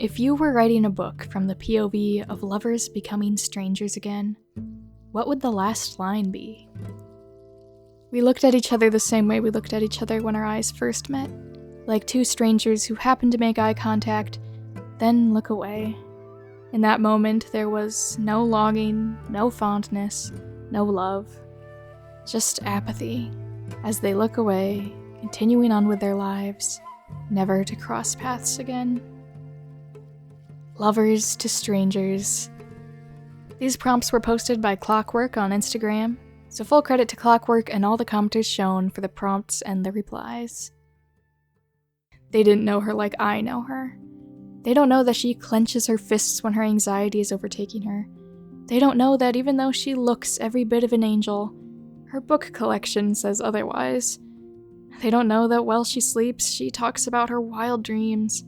If you were writing a book from the POV of lovers becoming strangers again, what would the last line be? We looked at each other the same way we looked at each other when our eyes first met, like two strangers who happened to make eye contact, then look away. In that moment, there was no longing, no fondness, no love, just apathy, as they look away, continuing on with their lives, never to cross paths again. Lovers to strangers. These prompts were posted by Clockwork on Instagram, so full credit to Clockwork and all the commenters shown for the prompts and the replies. They didn't know her like I know her. They don't know that she clenches her fists when her anxiety is overtaking her. They don't know that even though she looks every bit of an angel, her book collection says otherwise. They don't know that while she sleeps, she talks about her wild dreams,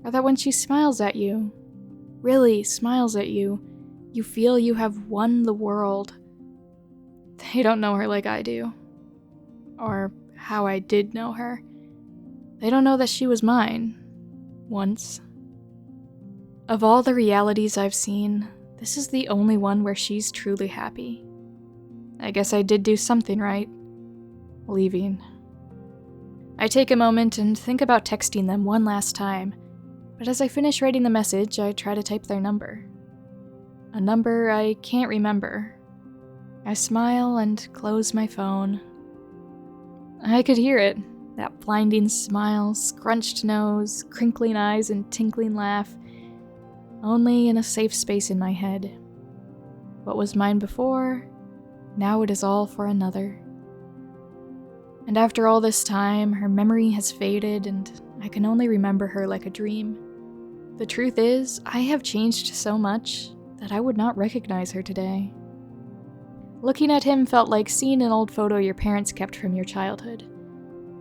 or that when she smiles at you, really smiles at you, you feel you have won the world. They don't know her like I do, or how I did know her. They don't know that she was mine, once. Of all the realities I've seen, this is the only one where she's truly happy. I guess I did do something right. Leaving. I take a moment and think about texting them one last time, but as I finish writing the message, I try to type their number. A number I can't remember. I smile and close my phone. I could hear it, that blinding smile, scrunched nose, crinkling eyes, and tinkling laugh, only in a safe space in my head. What was mine before, now it is all for another. And after all this time, her memory has faded and I can only remember her like a dream. The truth is, I have changed so much that I would not recognize her today. Looking at him felt like seeing an old photo your parents kept from your childhood.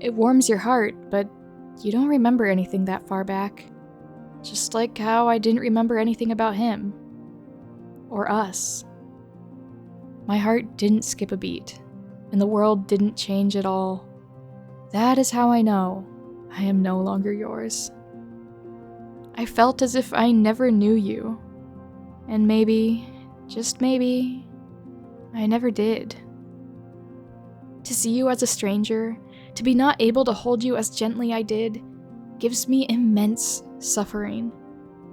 It warms your heart, but you don't remember anything that far back. Just like how I didn't remember anything about him. Or us. My heart didn't skip a beat, and the world didn't change at all. That is how I know I am no longer yours. I felt as if I never knew you. And maybe, just maybe, I never did. To see you as a stranger, to be not able to hold you as gently I did, gives me immense suffering.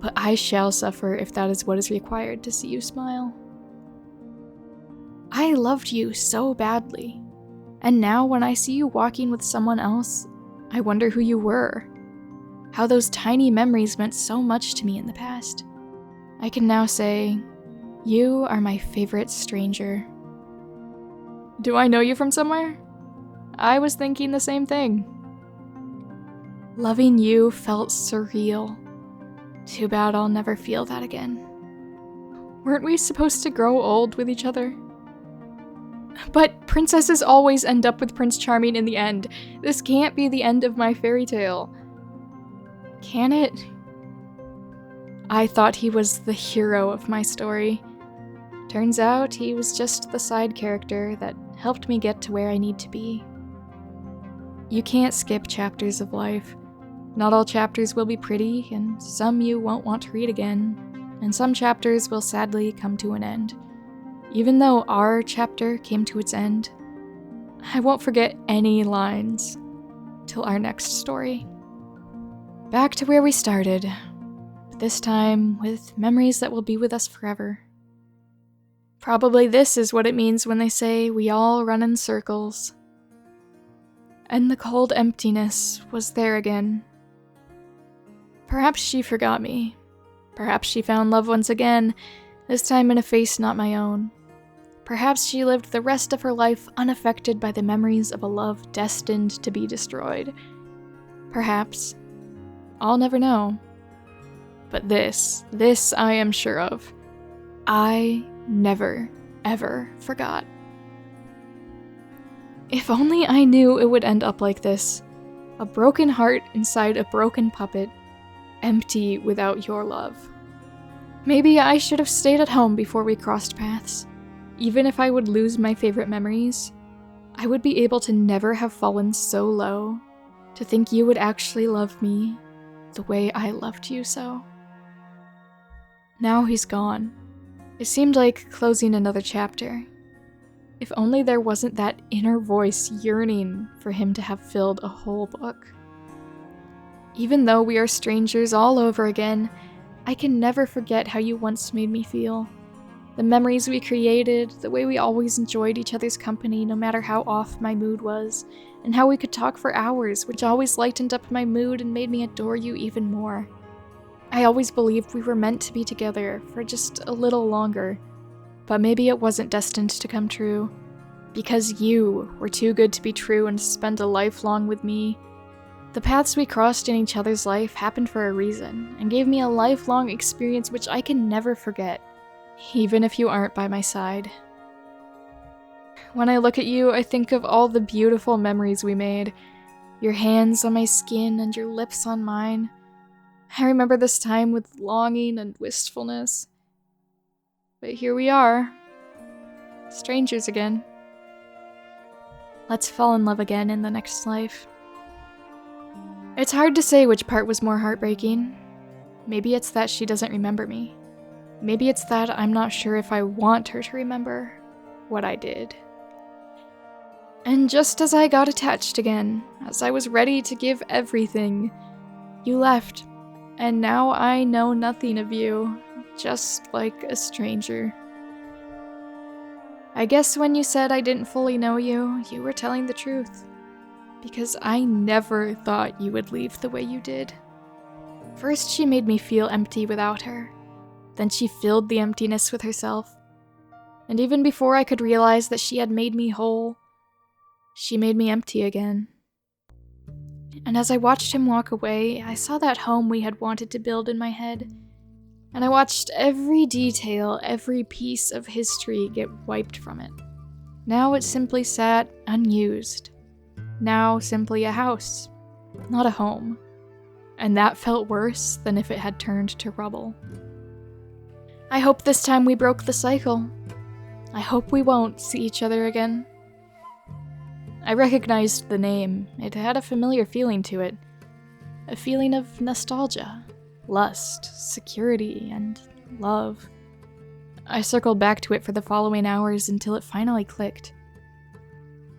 But I shall suffer if that is what is required to see you smile. I loved you so badly, and now when I see you walking with someone else, I wonder who you were. How those tiny memories meant so much to me in the past. I can now say, you are my favorite stranger. Do I know you from somewhere? I was thinking the same thing. Loving you felt surreal. Too bad I'll never feel that again. Weren't we supposed to grow old with each other? But princesses always end up with Prince Charming in the end. This can't be the end of my fairy tale. Can it? I thought he was the hero of my story. Turns out he was just the side character that helped me get to where I need to be. You can't skip chapters of life. Not all chapters will be pretty, and some you won't want to read again, and some chapters will sadly come to an end. Even though our chapter came to its end, I won't forget any lines till our next story. Back to where we started, but this time with memories that will be with us forever. Probably this is what it means when they say we all run in circles. And the cold emptiness was there again. Perhaps she forgot me. Perhaps she found love once again, this time in a face not my own. Perhaps she lived the rest of her life unaffected by the memories of a love destined to be destroyed. Perhaps. I'll never know. But this I am sure of. I never, ever forgot. If only I knew it would end up like this. A broken heart inside a broken puppet, empty without your love. Maybe I should have stayed at home before we crossed paths. Even if I would lose my favorite memories, I would be able to never have fallen so low to think you would actually love me the way I loved you so. Now he's gone. It seemed like closing another chapter. If only there wasn't that inner voice yearning for him to have filled a whole book. Even though we are strangers all over again, I can never forget how you once made me feel. The memories we created, the way we always enjoyed each other's company no matter how off my mood was, and how we could talk for hours, which always lightened up my mood and made me adore you even more. I always believed we were meant to be together for just a little longer, but maybe it wasn't destined to come true. Because you were too good to be true and to spend a lifelong with me. The paths we crossed in each other's life happened for a reason, and gave me a lifelong experience which I can never forget, even if you aren't by my side. When I look at you, I think of all the beautiful memories we made. Your hands on my skin and your lips on mine. I remember this time with longing and wistfulness. But here we are, strangers again. Let's fall in love again in the next life. It's hard to say which part was more heartbreaking. Maybe it's that she doesn't remember me. Maybe it's that I'm not sure if I want her to remember what I did. And just as I got attached again, as I was ready to give everything, you left, and now I know nothing of you, just like a stranger. I guess when you said I didn't fully know you, you were telling the truth. Because I never thought you would leave the way you did. First, she made me feel empty without her. Then she filled the emptiness with herself. And even before I could realize that she had made me whole, she made me empty again. And as I watched him walk away, I saw that home we had wanted to build in my head. And I watched every detail, every piece of history get wiped from it. Now it simply sat unused. Now simply a house, not a home. And that felt worse than if it had turned to rubble. I hope this time we broke the cycle. I hope we won't see each other again. I recognized the name. It had a familiar feeling to it. A feeling of nostalgia, lust, security, and love. I circled back to it for the following hours until it finally clicked.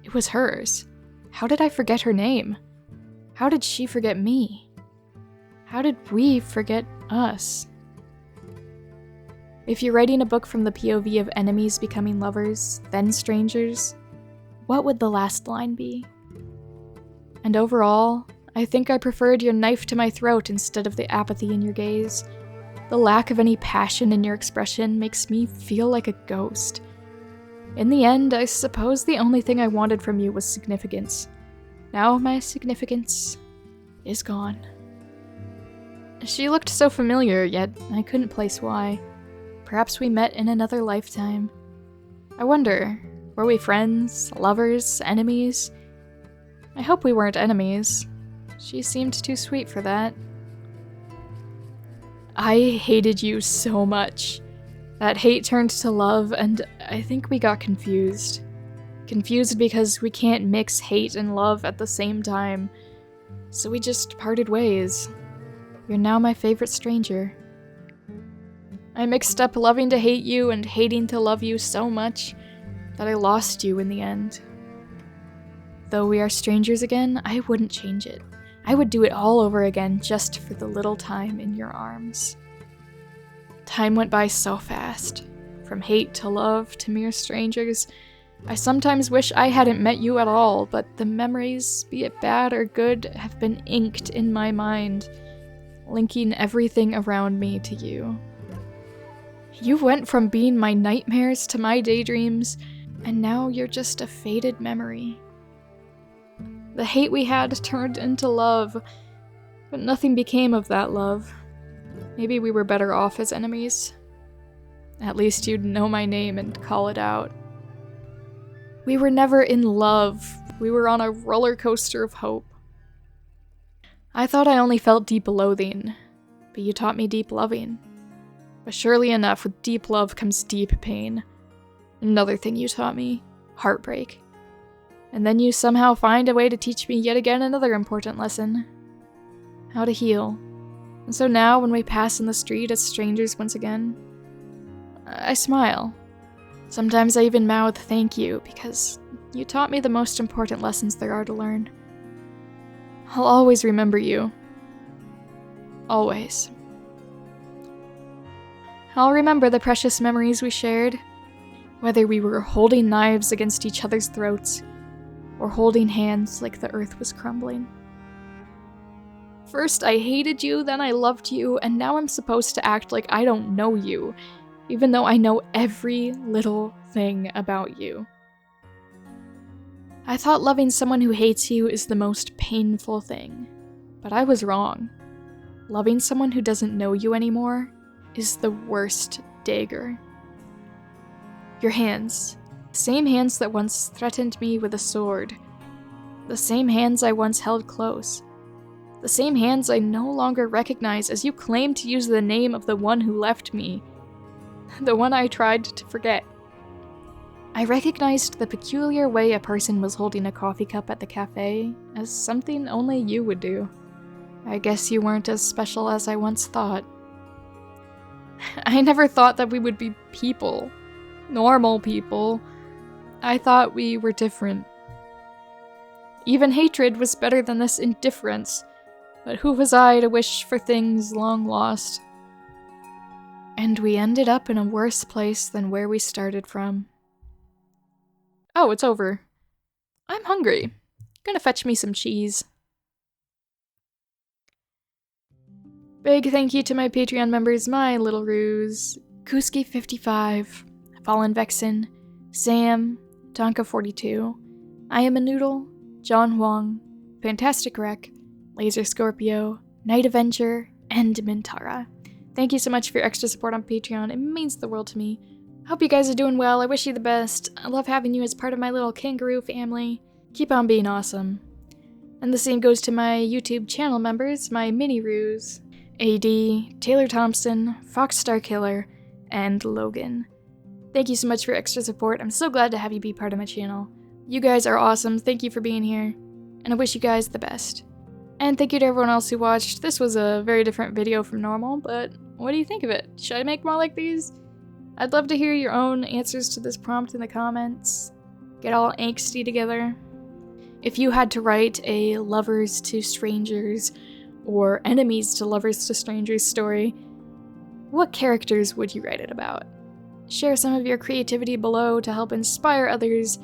It was hers. How did I forget her name? How did she forget me? How did we forget us? If you're writing a book from the POV of enemies becoming lovers, then strangers, what would the last line be? And overall, I think I preferred your knife to my throat instead of the apathy in your gaze. The lack of any passion in your expression makes me feel like a ghost. In the end, I suppose the only thing I wanted from you was significance. Now my significance is gone. She looked so familiar, yet I couldn't place why. Perhaps we met in another lifetime. I wonder, were we friends, lovers, enemies? I hope we weren't enemies. She seemed too sweet for that. I hated you so much. That hate turned to love, and I think we got confused. Confused because we can't mix hate and love at the same time. So we just parted ways. You're now my favorite stranger. I mixed up loving to hate you and hating to love you so much that I lost you in the end. Though we are strangers again, I wouldn't change it. I would do it all over again just for the little time in your arms. Time went by so fast. From hate to love to mere strangers. I sometimes wish I hadn't met you at all, but the memories, be it bad or good, have been inked in my mind, linking everything around me to you. You went from being my nightmares to my daydreams, and now you're just a faded memory. The hate we had turned into love, but nothing became of that love. Maybe we were better off as enemies. At least you'd know my name and call it out. We were never in love. We were on a roller coaster of hope. I thought I only felt deep loathing, but you taught me deep loving. But surely enough, with deep love comes deep pain. Another thing you taught me, heartbreak. And then you somehow find a way to teach me yet again another important lesson. How to heal. And so now, when we pass in the street as strangers once again, I smile. Sometimes I even mouth thank you, because you taught me the most important lessons there are to learn. I'll always remember you. Always. I'll remember the precious memories we shared, whether we were holding knives against each other's throats, or holding hands like the earth was crumbling. First I hated you, then I loved you, and now I'm supposed to act like I don't know you, even though I know every little thing about you. I thought loving someone who hates you is the most painful thing, but I was wrong. Loving someone who doesn't know you anymore is the worst dagger. Your hands, the same hands that once threatened me with a sword, the same hands I once held close, the same hands I no longer recognize as you claim to use the name of the one who left me, the one I tried to forget. I recognized the peculiar way a person was holding a coffee cup at the cafe as something only you would do. I guess you weren't as special as I once thought. I never thought that we would be people. Normal people. I thought we were different. Even hatred was better than this indifference, but who was I to wish for things long lost? And we ended up in a worse place than where we started from. Oh, it's over. I'm hungry. Gonna fetch me some cheese. Big thank you to my Patreon members, My Little Ruse, Kuski55, Fallen Vexen, Sam, Tonka42, I Am a Noodle, John Huang, Fantastic Wreck, Laser Scorpio, Night Avenger, and Mintara. Thank you so much for your extra support on Patreon. It means the world to me. Hope you guys are doing well. I wish you the best. I love having you as part of my little kangaroo family. Keep on being awesome. And the same goes to my YouTube channel members, my mini ruse, AD, Taylor Thompson, Fox Star Killer, and Logan. Thank you so much for your extra support. I'm so glad to have you be part of my channel. You guys are awesome. Thank you for being here. And I wish you guys the best. And thank you to everyone else who watched. This was a very different video from normal, but what do you think of it? Should I make more like these? I'd love to hear your own answers to this prompt in the comments. Get all angsty together. If you had to write a lovers to strangers or enemies to lovers to strangers story, what characters would you write it about? Share some of your creativity below to help inspire others,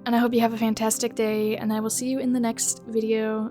and I hope you have a fantastic day, and I will see you in the next video.